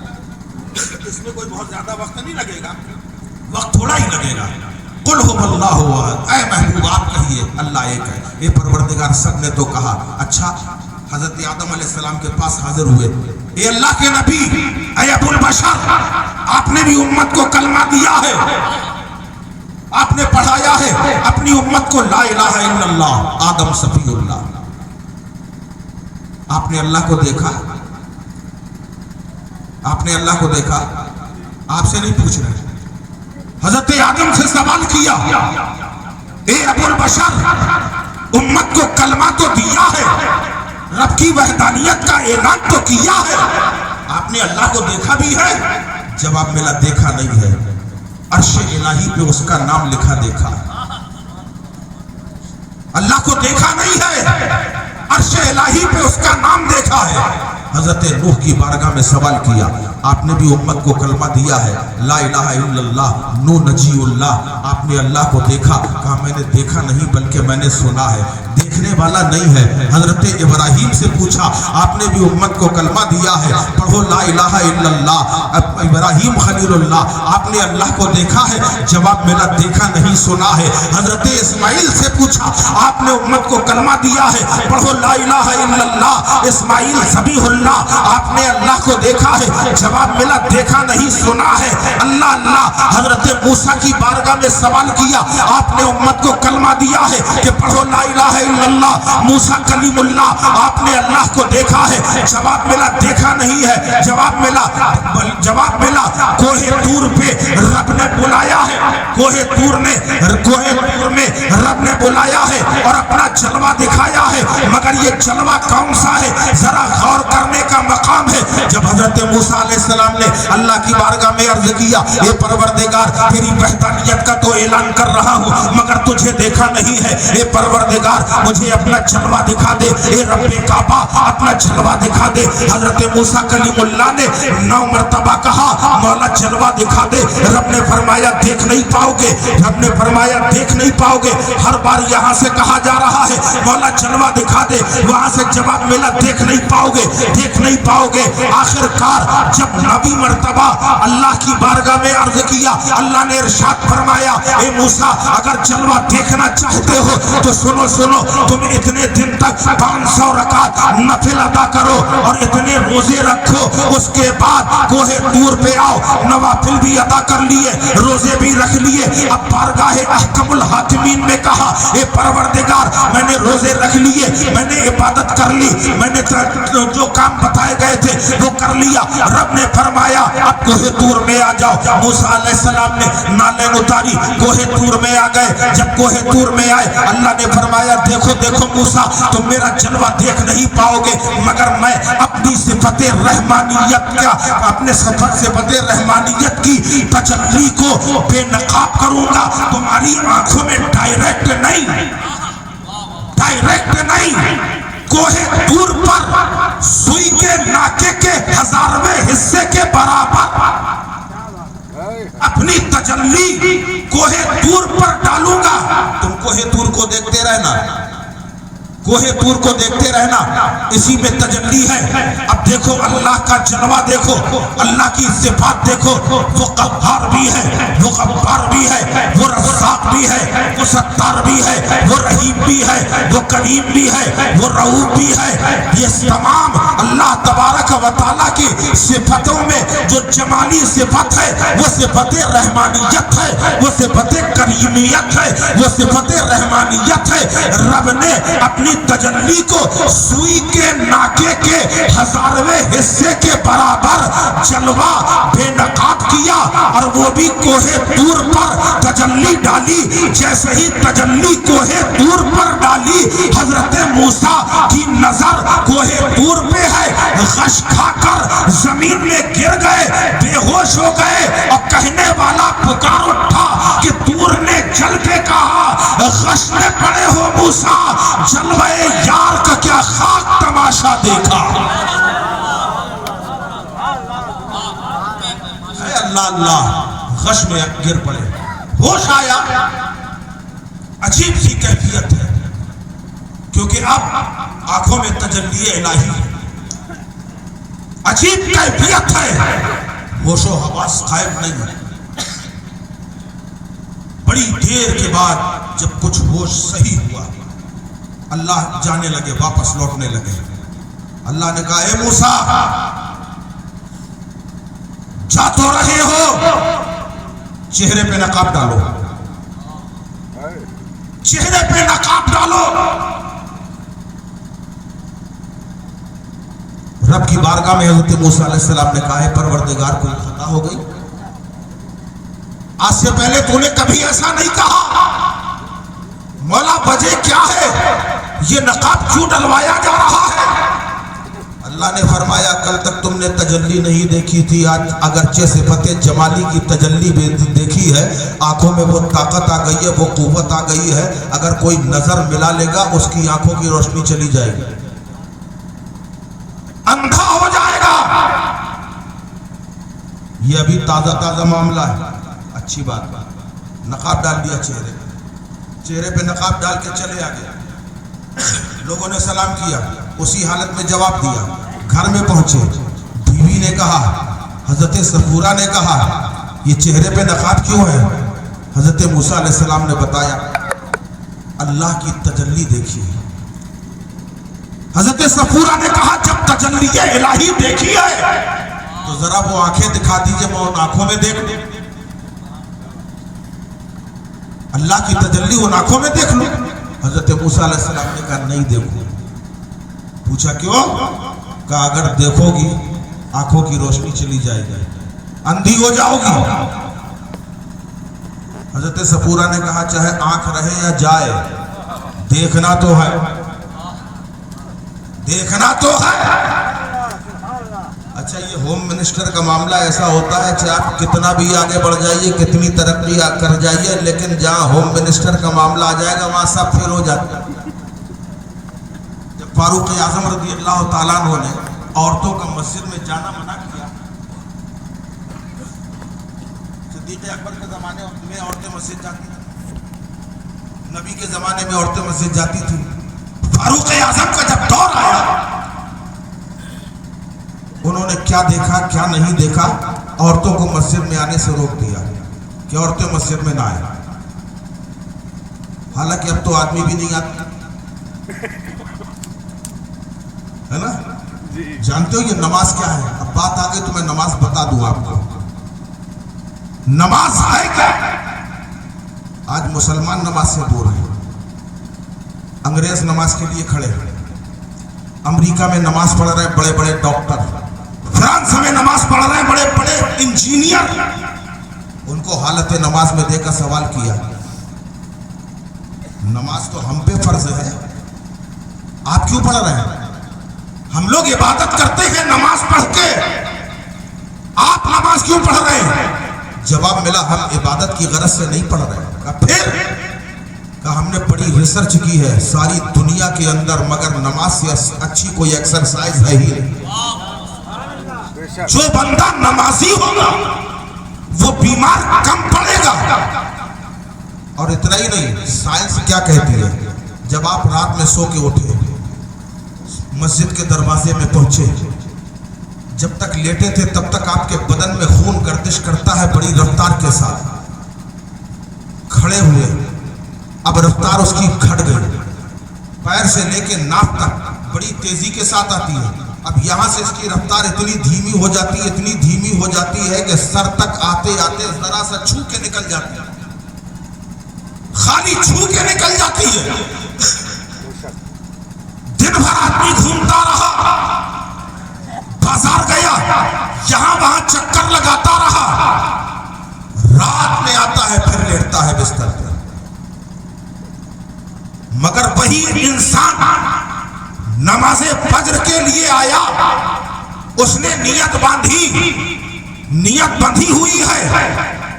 اس میں کوئی بہت زیادہ وقت نہیں لگے گا، وقت تھوڑا ہی لگے گا۔ قل هو اللہ احد، اے محبوب آپ کہیے اللہ ایک ہے۔ اے پروردگار سب نے تو کہا، اچھا حضرت آدم علیہ السلام کے پاس حاضر ہوئے، اے اللہ کے نبی، اے ابو البشر، آپ نے بھی امت کو کلمہ دیا ہے، آپ نے پڑھایا ہے اپنی امت کو لا الہ الا اللہ، آدم صفی اللہ۔ آپ نے اللہ کو دیکھا، آپ نے اللہ کو دیکھا، آپ سے نہیں پوچھ رہے، حضرت آدم سے سوال کیا، اے ابو البشر، امت کو کلمہ تو دیا ہے، رب کی وحدانیت کا اعلان تو کیا ہے، آپ نے اللہ کو دیکھا بھی ہے؟ جواب ملا دیکھا نہیں ہے، عرش الہی پہ اس کا نام لکھا دیکھا۔ اللہ کو دیکھا نہیں ہے، عرش الہی پہ اس کا نام دیکھا ہے۔ حضرت نوح کی بارگاہ میں سوال کیا، آپ نے بھی امت کو کلمہ دیا ہے لا الہ الا اللہ، نو نجی اللہ، آپ نے اللہ کو دیکھا؟ کہا میں نے دیکھا نہیں بلکہ میں نے سنا ہے، دیکھنے والا نہیں ہے۔ حضرت ابراہیم سے پوچھا، آپ نے بھی امت کو کلمہ دیا ہے، پڑھو لا الہ الا اللہ، ابراہیم خلیل اللہ، آپ نے اللہ کو دیکھا ہے؟ جواب ملا دیکھا نہیں سنا ہے۔ حضرت اسماعیل سے پوچھا، آپ نے امت کو کلمہ دیا ہے، پڑھو لا الہ الا اللہ، اسماعیل ذبیح اللہ، آپ نے اللہ کو دیکھا ہے؟ جواب ملا دیکھا نہیں سنا ہے۔ اللہ اللہ، حضرت موسیٰ کی بارگاہ میں سوال کیا، آپ نے امت کو کلمہ دیا ہے کہ پڑھو لا الہ الا اللہ، موسیٰ کلیم اللہ، آپ نے اللہ کو دیکھا ہے؟ جواب ملا دیکھا نہیں ہے۔ جواب ملا کوہ طور پہ رب نے بلایا ہے، کوہ طور میں رب نے بلایا ہے اور اپنا جلوہ دکھایا ہے، مگر یہ جلوہ کون سا ہے؟ ذرا غور کرنے کا مقام ہے۔ جب حضرت موسیٰ علیہ السلام نے اللہ کی بارگاہ میں عرض کیا، اے پروردگار تیری وحدانیت کا تو اعلان کر رہا ہوں مگر تجھے دیکھا نہیں ہے، اے پروردگار مجھے اپنا جلوہ دکھا دے، اے رب کعبہ اپنا جلوہ دکھا دے۔ حضرت موسیٰ کلیم اللہ نے 9 مرتبہ کہا مولا جلوہ دکھا دے، رب نے فرمایا دیکھ نہیں پاؤ گے، رب نے فرمایا دیکھ نہیں پاؤ گے۔ ہر بار یہاں سے کہا جا رہا ہے مولا جلوہ دکھا دے، وہاں سے جواب ملا دیکھ نہیں پاؤ گے، دیکھ نہیں پاؤ گے۔ آخر کار جب 9 مرتبہ اللہ کی بارگاہ میں عرض کیا، اللہ نے ارشاد فرمایا اے موسیٰ اگر جلوہ دیکھنا چاہتے ہو تو سنو تم اتنے دن تک 500 رکعت نفل ادا کرو اور اتنے روزے رکھو، اس کے بعد کوہ طور پہ آؤ، نوافل بھی ادا کر لیے، روزے بھی رکھ لیے۔ اب بارگاہ احکم الحاکمین میں کہا اے پروردگار میں نے روزے رکھ لیے، میں نے عبادت کر لی، میں نے جو کام بتائے گئے تھے وہ کر لیا۔ رب نے فرمایا اب کوہ طور میں آ جاؤ۔ موسیٰ علیہ السلام نے نالین اتاری، کوہ طور میں آ گئے۔ جب کوہ طور میں آئے اللہ نے فرمایا دیکھو موسیٰ تم میرا جلوہ دیکھ نہیں پاؤ گے مگر میں اپنی صفت رحمانیت کی تجلی کو بے نقاب کروں گا، تمہاری آنکھوں میں ڈائریکٹ نہیں، کوہ طور پر سوئی کے ناکے کے 1000ویں حصے کے برابر اپنی تجلی کوہ طور پر ڈالوں گا۔ تم کوہ طور کو دیکھتے رہنا، کوہ طور کو دیکھتے رہنا، اسی میں تجلی ہے۔ اب دیکھو اللہ کا جلوہ دیکھو، اللہ کی صفات دیکھو، وہ قہار بھی ہے، وہ غفار بھی ہے، وہ رزاق بھی ہے، وہ ستار بھی ہے، وہ رحیم بھی ہے، وہ کریم بھی ہے، وہ رؤوف بھی ہے۔ یہ تمام اللہ تبارک و تعالیٰ کی صفتوں میں جو جمالی صفت ہے وہ صفت رحمانیت ہے، وہ صفت کریمیت ہے، وہ صفت رحمانیت ہے۔ رب نے اپنی تجلی کو سوئی کے ناکے کے 1000ویں حصے کے برابر جلوہ بے نقاب کیا اور وہ بھی کوہ طور پر تجلی ڈالی۔ جیسے ہی تجلی کوہ طور پر ڈالی حضرت موسیٰ کی نظر کوہ طور پہ ہے، غش کھا کر زمین میں گر گئے، بے ہوش ہو گئے اور کہنے والا پکار اٹھا کہ طور نے جل کے کہا غش میں پڑے ہو موسیٰ جلوہ یار کا کیا خاک تماشا دیکھا. اے اللہ اللہ، غش میں گر پڑے. ہوش آیا. عجیب سی کیفیت ہے، کیونکہ اب آنکھوں میں تجلی الہی ہے. عجیب کیفیت ہے، ہوش و حواس غائب نہیں ہے. بڑی دیر کے بعد جب کچھ ہوش صحیح ہوا، اللہ جانے لگے، واپس لوٹنے لگے. اللہ نے کہا اے موسیٰ جا تو رہے ہو، چہرے پہ نقاب ڈالو، چہرے پہ نقاب ڈالو. رب کی بارگاہ میں حضرت موسیٰ علیہ السلام نے کہا ہے پروردگار کوئی خطا ہو گئی؟ آج سے پہلے تو نے کبھی ایسا نہیں کہا. مولا وجہ کیا ہے؟ یہ نقاب کیوں ڈلوایا جا رہا ہے؟ اللہ نے فرمایا کل تک تم نے تجلی نہیں دیکھی تھی، آج اگرچہ صفت جمالی کی تجلی دیکھی ہے، آنکھوں میں وہ طاقت آ گئی ہے، وہ قوت آ گئی ہے. اگر کوئی نظر ملا لے گا اس کی آنکھوں کی روشنی چلی جائے گی، اندھا ہو جائے گا. یہ ابھی تازہ تازہ معاملہ ہے. اچھی بات، نقاب ڈال دیا چہرے پہ نقاب ڈال کے چلے آگے. لوگوں نے سلام کیا، اسی حالت میں جواب دیا. گھر میں پہنچے، بیوی نے کہا، حضرت صفورہ نے کہا یہ چہرے پہ نقاب کیوں ہے؟ حضرت موسیٰ علیہ السلام نے بتایا اللہ کی تجلی دیکھی. حضرت صفورہ نے کہا جب تجلی الہی دیکھی ہے تو ذرا وہ آنکھیں دکھا دیجئے، میں ان آنکھوں میں دیکھ لوں، اللہ کی تجلی ان آنکھوں میں دیکھ لوں. حضرت موسیٰ علیہ السلام نے کہا نہیں دیکھو. پوچھا کیوں؟ کہا اگر دیکھو گی آنکھوں کی روشنی چلی جائے گی، اندھی ہو جاؤ گی. حضرت صفورہ نے کہا چاہے آنکھ رہے یا جائے دیکھنا تو ہے، دیکھنا تو ہے. اچھا یہ ہوم منسٹر کا معاملہ ایسا ہوتا ہے کہ آپ کتنا بھی آگے بڑھ جائیے، کتنی ترقی کر جائیے، لیکن جہاں ہوم منسٹر کا معاملہ آ جائے گا وہاں سب فیل ہو جاتا ہے. جب فاروق اعظم رضی اللہ تعالیٰ عنہ نے عورتوں کا مسجد میں جانا منع کیا، صدیق اکبر کے زمانے میں عورتیں مسجد جاتی تھیں، نبی کے زمانے میں عورتیں مسجد جاتی تھیں. فاروق اعظم کا جب دور آیا، انہوں نے کیا دیکھا کیا نہیں دیکھا، عورتوں کو مسجد میں آنے سے روک دیا کہ عورتیں مسجد میں نہ آئیں. حالانکہ اب تو آدمی بھی نہیں آتے ہے نا. جانتے ہو یہ نماز کیا ہے؟ اب بات آ گئی تو میں نماز بتا دوں آپ کو. نماز ہے کیا؟ آج مسلمان نماز سے دور ہیں. انگریز نماز کے لیے کھڑے ہیں. امریکہ میں نماز پڑھ رہے ہیں بڑے بڑے ڈاکٹر، فرانس میں نماز پڑھ رہے ہیں بڑے بڑے انجینئر. ان کو حالت نماز میں دے کر سوال کیا نماز تو ہم پہ فرض ہے، آپ کیوں پڑھ رہے ہیں؟ ہم لوگ عبادت کرتے ہیں نماز پڑھ کے، آپ نماز کیوں پڑھ رہے ہیں؟ جواب ملا ہم عبادت کی غرض سے نہیں پڑھ رہے ہیں. کہا پھر؟ کہا ہم نے بڑی ریسرچ کی ہے ساری دنیا کے اندر، مگر نماز سے اچھی کوئی ایکسرسائز ہے ہی نہیں. جو بندہ نمازی ہوگا وہ بیمار کم پڑے گا. اور اتنا ہی نہیں، سائنس کیا کہتی ہے، جب آپ رات میں سو کے اٹھے، مسجد کے دروازے میں پہنچے، جب تک لیٹے تھے تب تک آپ کے بدن میں خون گردش کرتا ہے بڑی رفتار کے ساتھ. کھڑے ہوئے، اب رفتار اس کی گھٹ گئی، پیر سے لے کے ناک تک بڑی تیزی کے ساتھ آتی ہے. اب یہاں سے اس کی رفتار اتنی دھیمی ہو جاتی ہے، اتنی دھیمی ہو جاتی ہے کہ سر تک آتے آتے ذرا سا چھو کے نکل جاتی ہے، خالی چھو کے نکل جاتی ہے. دن بھر آدمی گھومتا رہا، بازار گیا، یہاں وہاں چکر لگاتا رہا، رات میں آتا ہے پھر لیٹتا ہے بستر پر. مگر وہی انسان نماز فجر کے لیے آیا، اس نے نیت بندھی ہوئی ہے،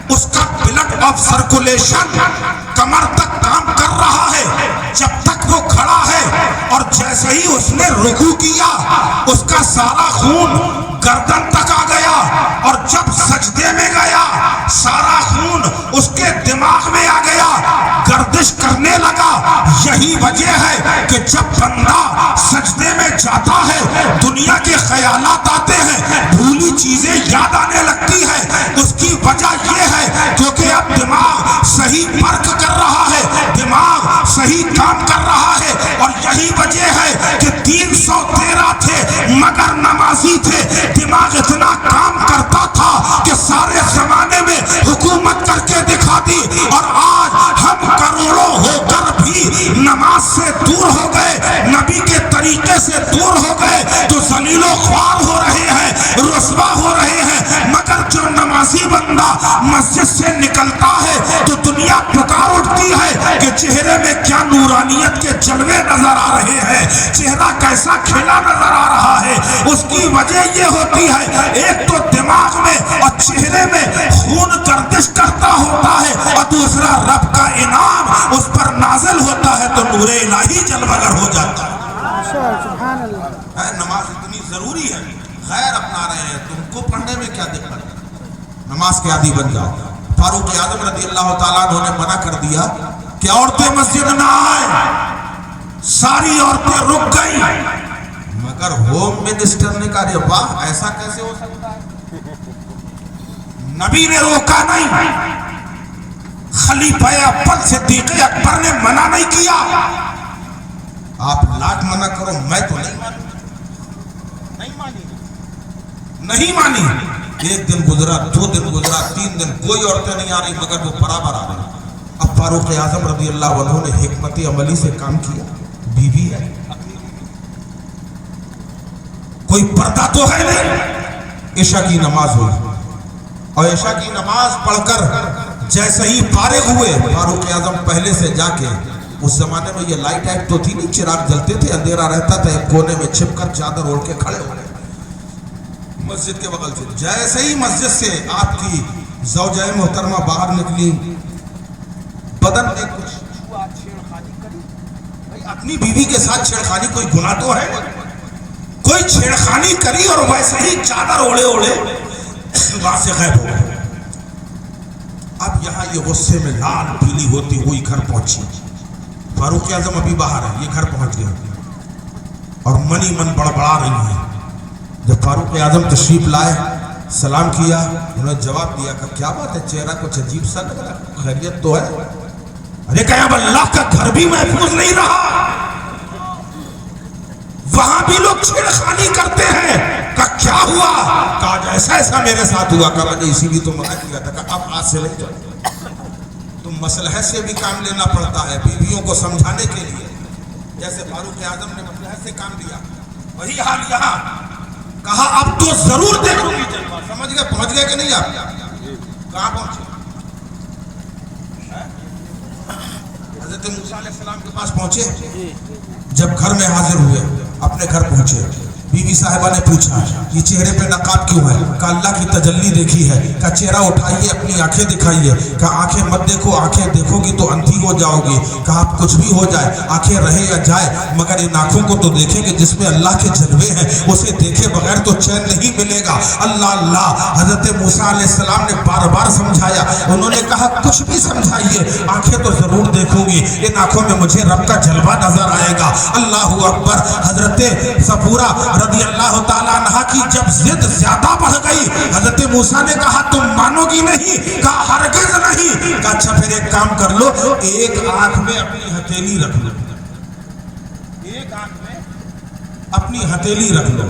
اس کا بلڈ آف سرکولیشن کمر تک کام کر رہا ہے. جب تک نے رکوع کیا اس کا سارا خون گردن تک آ گیا، اور جب سجدے میں گیا سارا خون اس کے دماغ میں آ گیا، گردش کرنے لگا۔ یہی وجہ ہے کہ جب بندہ سجدے میں جاتا ہے دنیا کے خیالات آتے ہیں، بھولی چیزیں یاد آنے لگتی ہے۔ اس کی وجہ یہ ہے کیونکہ اب دماغ صحیح ورک کر رہا ہے، دماغ صحیح کام کر رہا ہے، اور یہی وجہ ہے کہ 313 تھے مگر نمازی تھے۔ دماغ اتنا کام کرتا تھا کہ سارے زمانے میں حکومت کر کے دکھا دی، اور آج ہم کروڑوں ہو کر بھی نماز سے دور ہو گئے، نبی کے طریقے سے دور ہو گئے، تو ذلیل و خوار ہو رہے ہیں، رسوا ہو رہے ہیں۔ مگر جو نمازی بندہ مسجد سے نکلتا ہے تو دنیا پکار اٹھتی ہے کہ چہرے میں کیا نورانیت کے جلوے نظر آ رہے ہیں، چہرہ کیسا کھلا نظر آ رہا ہے۔ اس کی وجہ یہ ہوتی ہے ایک تو دماغ میں اور چہرے میں خون گردش کرتا ہوتا ہے، اور دوسرا رب کا انعام اس پر نازل ہوتا ہے تو نور الہی جلوگر ہو جاتا ہے۔ سبحان اللہ۔ نماز اتنی ضروری ہے، خیر اپنا رہے ہیں، تم کو پڑھنے میں کیا دقت ہے؟ نماز کے عادی بن جاؤ۔ فاروق اعظم رضی اللہ تعالیٰ عنہ نے منع کر دیا کہ عورتیں مسجد نہ آئیں، ساری عورتیں رک گئیں، مگر ہوم منسٹر نے کہا واہ ایسا کیسے ہو سکتا ہے؟ نبی نے روکا نہیں، خلیفہ اول صدیق اکبر نے منع نہیں کیا۔ آپ لاکھ منع کرو میں تو نہیں مانی۔ ایک دن گزرا، 2 دن گزرا، 3 دن، کوئی عورتیں نہیں آ رہی مگر وہ برابر آ رہی۔ اب فاروق اعظم رضی اللہ عنہ نے حکمت عملی سے کام کیا، بیوی ہے، کوئی پردہ تو ہے نہیں۔ عشاء کی نماز ہوئی، اور عشاء کی نماز پڑھ کر جیسے ہی فارغ ہوئے، فاروق اعظم پہلے سے جا کے، اس زمانے میں یہ لائٹ ایٹ تو تھی نہیں، چراغ جلتے تھے، اندھیرا رہتا تھا، ایک کونے میں چھپ کر چادر اوڑھ کے کھڑے ہو گئے مسجد کے بغل سے۔ جیسے ہی مسجد سے آپ کی زوجہ محترمہ باہر نکلی، بدن میں کچھ چھوا، چھیڑخانی کری۔ بھائی اپنی بیوی کے ساتھ چھیڑخانی کوئی گناہ تو ہے؟ کوئی چھیڑخانی کری اور ویسے ہی چادر اوڑے وہاں سے غائب ہو گئے۔ اب یہاں یہ غصے میں لال پیلی ہوتی ہوئی گھر پہنچی۔ فاروق اعظم ابھی باہر ہے، یہ گھر پہنچ گیا اور منی من بڑبڑا رہی ہے۔ جب فاروق اعظم تشریف لائے، سلام کیا، انہوں نے جواب دیا کہ کیا بات ہے، چہرہ کچھ عجیب سا لگ رہا ہے، خیریت تو ہے؟ ارے کہ اب اللہ کا گھر بھی محفوظ نہیں رہا، وہاں بھی لوگ چھیڑخانی کرتے ہیں۔ کہا کیا ہوا؟ کہا ایسا ایسا میرے ساتھ ہوا۔ کہا میں نے اسی لیے تو منع کیا تھا کہ اب آج سے نہیں چلتا۔ تو مصلحت سے بھی کام لینا پڑتا ہے بیویوں کو سمجھانے کے لیے، جیسے فاروق اعظم نے مصلحت سے کام لیا، وہی حال یہاں۔ کہا اب تو ضرور دیکھوں گی جلوہ۔ سمجھ گئے؟ پہنچ گئے کہ نہیں؟ آپ کہاں پہنچے؟ حضرت موسیٰ علیہ السلام کے پاس پہنچے۔ جب گھر میں حاضر ہوئے، اپنے گھر پہنچے، بیوی صاحبہ نے پوچھا یہ چہرے پہ نقاب کیوں ہے؟ کہا اللہ کی تجلی دیکھی ہے۔ کہا چہرہ اٹھائیے، اپنی آنکھیں دکھائیے۔ کہا آنکھیں مت دیکھو، آنکھیں دیکھو گی تو اندھی ہو جاؤ گی۔ کہا آپ کچھ بھی ہو جائے، آنکھیں رہے یا جائے، مگر ان آنکھوں کو تو دیکھیں گے جس میں اللہ کے جلوے ہیں، اسے دیکھے بغیر تو چین نہیں ملے گا۔ اللہ اللہ۔ حضرت موسیٰ علیہ السلام نے بار بار سمجھایا، انہوں نے کہا کچھ بھی سمجھائیے، آنکھیں تو ضرور دیکھوں گی، ان آنکھوں میں مجھے رب کا جلوہ نظر آئے گا۔ اللہ اکبر۔ حضرت صفورہ رضی اللہ تعالیٰ عنہ کی جب ضد زیادہ بڑھ گئی، حضرت موسیٰ نے کہا تم مانو گی نہیں؟ کہا ہرگز نہیں۔ کہا اچھا پھر ایک کام کر لو، ایک آنکھ میں اپنی ہتھیلی رکھ لو، ایک آنکھ میں اپنی ہتھیلی رکھ لو،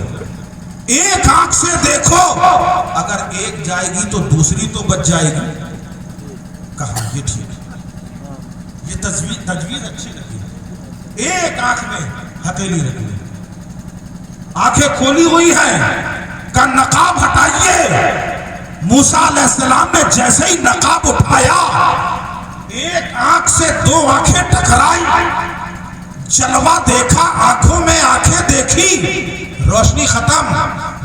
ایک آنکھ سے دیکھو، اگر ایک جائے گی تو دوسری تو بچ جائے گی۔ کہا یہ ٹھیک ہے، یہ تجویز اچھی لگی، ایک آنکھ میں ہتھیلی رکھ لو۔ آنکھیں کھولی ہوئی ہیں، کا نقاب ہٹائیے۔ موسیٰ علیہ السلام نے جیسے ہی نقاب اٹھایا، ایک آنکھ سے 2 آنکھیں ٹکرائی، جلوہ دیکھا، آنکھوں میں آنکھیں دیکھی، روشنی ختم۔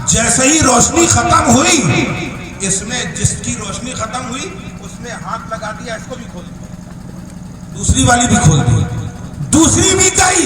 جیسے ہی روشنی ختم ہوئی، اس میں جس کی روشنی ختم ہوئی اس میں ہاتھ لگا دیا، اس کو بھی کھول دیا، دوسری والی بھی کھول دی، دوسری بھی گئی۔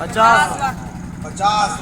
50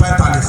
45।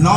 9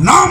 9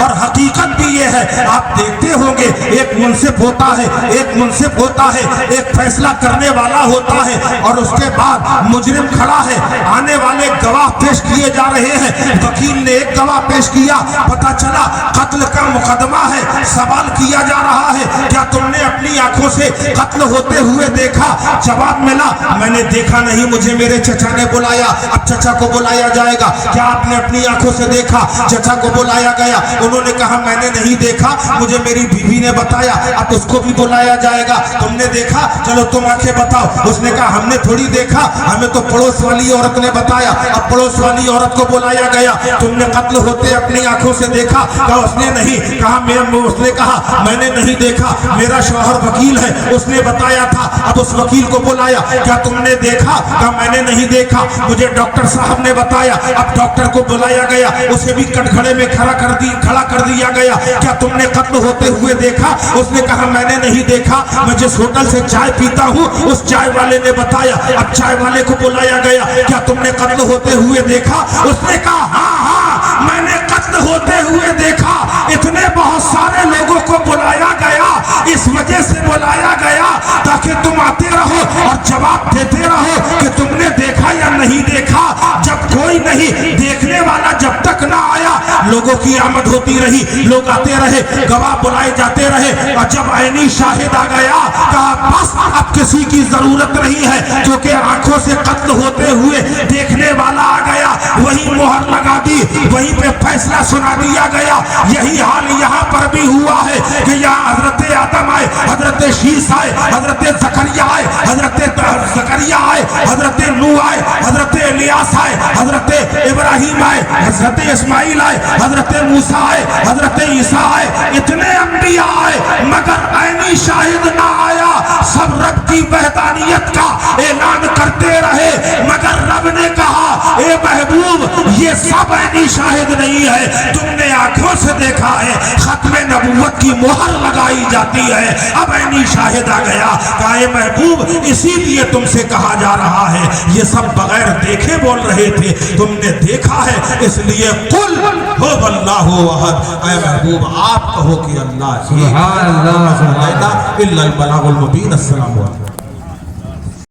اور حقیقت بھی یہ ہے. آپ دیکھتے ہوں گے ایک منصف ہوتا ہے, ایک منصف ہوتا ہے, ایک فیصلہ کرنے والا ہوتا ہے, اور اس کے بعد مجرم کھڑا ہے, آنے والے گواہ پیش کیے جا رہے ہیں. وکیل نے ایک گواہ پیش کیا, پتا چلا قتل کا مقدمہ ہے. سوال کیا جا رہا ہے کیا تم نے اپنی آنکھوں سے قتل ہوتے ہوئے دیکھا؟ جواب ملا میں نے دیکھا نہیں, مجھے میرے چچا نے بلایا. اب چچا کو بلایا جائے گا. کیا آپ نے اپنی آنکھوں سے دیکھا؟ چچا کو بلایا گیا, انہوں نے کہا میں نے نہیں دیکھا, مجھے میری بیوی نے بتایا. اب اس کو بھی بلایا جائے گا, تم نے دیکھا؟ چلو تم آنکھیں بتاؤ. اس نے کہا ہم نے تھوڑی دیکھا, ہمیں تو پڑوس والی عورت نے بتایا. اب پڑوس والی عورت کو بلایا گیا, تم نے قتل ہوتے اپنی آنکھوں سے دیکھا؟ کہا اس نے نہیں. کہا اس نے کہا میں نے نہیں دیکھا, میرا شوہر وکیل ہے, اس نے بتایا تھا. اب اس وکیل کو بلایا, کیا تم نے دیکھا؟ کہا میں نے نہیں دیکھا, مجھے ڈاکٹر صاحب نے بتایا. اب ڈاکٹر کو بلایا گیا, اسے بھی کٹگھڑے میں کھڑا کر دیا گیا. کیا تم نے قتل ہوتے ہوئے دیکھا؟ اس نے کہا میں نے نہیں دیکھا, میں جس ہوٹل سے چائے پیتا ہوں اس چائے والے نے بتایا. اب چائے والے کو بلایا گیا, کیا تم نے قتل ہوتے ہوئے دیکھا؟ اس نے کہا ہاں میں نے قتل ہوتے ہوئے دیکھا. اتنے بہت سارے لوگوں کو بلایا گیا, اس وجہ سے بلایا گیا تاکہ تم آتے رہو اور جواب دیتے رہو کہ تم نے دیکھا یا نہیں دیکھا. جب کوئی نہیں دیکھنے والا جب تک نہ آیا, لوگوں کی آمد ہوتی رہی, لوگ آتے رہے, گواہ بلائے جاتے رہے, اور جب عینی شاہد آ گیا کہا بس اب کسی کی ضرورت نہیں ہے, کیونکہ آنکھوں سے قتل ہوتے ہوئے دیکھنے والا آ گیا. وہی مہر لگا دی, وہیں پہ فیصلہ سنا دیا گیا. یہی حال یہاں پر بھی ہوا ہے کہ یہاں حضرت آدم آئے, حضرت شیس آئے, حضرت زکریا آئے, حضرت نوح آئے, حضرت الیاس آئے, حضرت ابراہیم آئے, حضرت اسماعیل آئے, حضرت موسیٰ آئے, حضرت عیسیٰ آئے. اتنے انبیاء آئے مگر عینی شاہد نہ آیا. سب رب کی وحدانیت کا اعلان کرتے رہے, مگر رب نے کہا اے محبوب یہ سب عینی شاہد نہیں ہے, تم نے آنکھوں سے دیکھا ہے. ختم نبوت کی مہر لگائی جاتی ہے, اب عینی شاہد آ گیا. کہا اے محبوب اسی لیے تم سے کہا جا رہا ہے, یہ سب بغیر دیکھے بول رہے تھے, تم نے دیکھا ہے, اس لیے قل هو اللہ احد. اے محبوب آپ کہو کہ اللہ سبحان اللہ, سبحان اللہ. الا البلاغ المبین. السلام علیکم.